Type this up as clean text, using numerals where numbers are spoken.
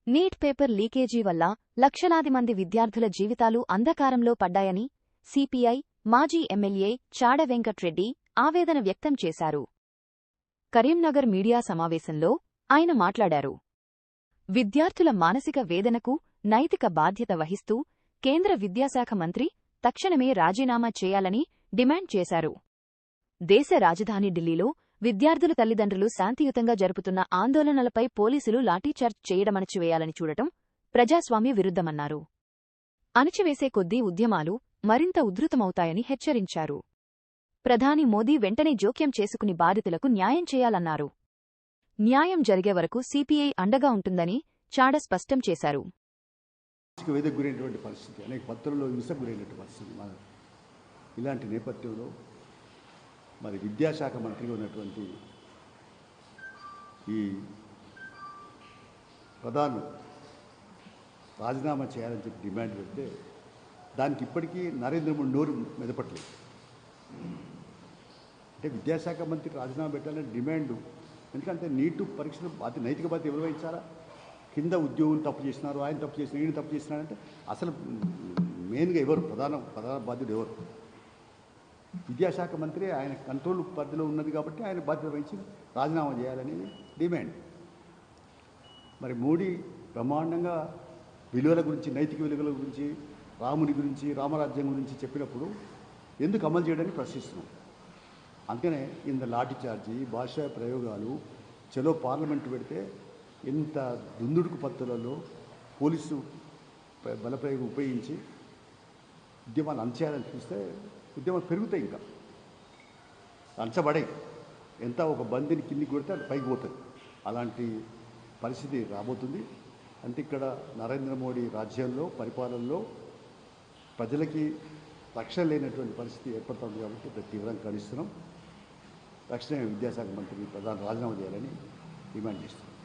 Neat paper leakage వల్ల లక్షలాది మంది విద్యార్థుల జీవితాలు అంధకారంలో పడ్డాయని సిపిఐ మాజీ ఎమ్మెల్యే చాడ వెంకట్రెడ్డి ఆవేదన వ్యక్తం చేశారు. కరీంనగర్ మీడియా సమావేశంలో ఆయన మాట్లాడారు. విద్యార్థుల మానసిక వేదనకు నైతిక బాధ్యత వహిస్తూ కేంద్ర విద్యాశాఖ మంత్రి తక్షణమే రాజీనామా చేయాలని డిమాండ్ చేశారు. దేశ రాజధాని ఢిల్లీలో విద్యార్థుల తల్లిదండ్రులు శాంతియుతంగా జరుపుతున్న ఆందోళనలపై పోలీసులు లాఠీచార్జ్ చేయడమణచివేయాలని చూడటం ప్రజాస్వామ్య విరుద్ధమన్నారు. అణచివేసే కొద్దీ ఉద్యమాలు మరింత ఉధృతమవుతాయని హెచ్చరించారు. ప్రధాని మోదీ వెంటనే జోక్యం చేసుకుని బాధితులకు న్యాయం చేయాలన్నారు. న్యాయం జరిగే వరకు సిపిఐ అండగా ఉంటుందని చాడ స్పష్టం చేశారు. ఇలాంటి నేపథ్యంలో మరి విద్యాశాఖ మంత్రిగా ఉన్నటువంటి ఈ ప్రధాని రాజీనామా చేయాలని చెప్పి డిమాండ్ పెడితే దానికి ఇప్పటికీ నరేంద్ర మోడీ నోరు మెదపట్లేదు. అంటే విద్యాశాఖ మంత్రి రాజీనామా పెట్టాలని డిమాండ్. ఎందుకంటే నీటు పరీక్షలు నైతిక బాధ్యత ఎవరు వహించారా? కింద ఉద్యోగులు తప్పు చేసినారు, ఆయన తప్పు చేసినారు, ఈయన తప్పు చేసినారంటే అసలు మెయిన్గా ఎవరు ప్రధాన బాధ్యుడు ఎవరు? విద్యాశాఖ మంత్రి ఆయన కంట్రోల్ పరిధిలో ఉన్నది కాబట్టి ఆయన బాధ్యత వహించి రాజీనామా చేయాలని డిమాండ్. మరి మోడీ బ్రహ్మాండంగా విలువల గురించి, నైతిక విలువల గురించి, రాముని గురించి, రామరాజ్యం గురించి చెప్పినప్పుడు ఎందుకు అమలు చేయడానికి ప్రశ్నిస్తున్నాం. అందుకనే ఇంత లాఠీ చార్జీ, భాషా ప్రయోగాలు, చలో పార్లమెంటు పెడితే ఇంత దుందుడుకు పద్ధతులలో పోలీసు బలప్రయోగం ఉపయోగించి ఉద్యమాలు అంచేయాలని చూస్తే ఉద్యమాలు పెరుగుతాయి, ఇంకా అంచబడాయి. ఎంత ఒక బంతిని కిందికి కొడితే అది పైకి పోతుంది. అలాంటి పరిస్థితి రాబోతుంది. అంటే ఇక్కడ నరేంద్ర మోడీ రాజ్యంలో, పరిపాలనలో ప్రజలకి రక్షణ లేనటువంటి పరిస్థితి ఏర్పడుతుంది. కాబట్టి తీవ్రంగా ఖండిస్తున్నాం. తక్షణమే విద్యాశాఖ మంత్రి ప్రధాని రాజీనామా చేయాలని డిమాండ్ చేస్తున్నాం.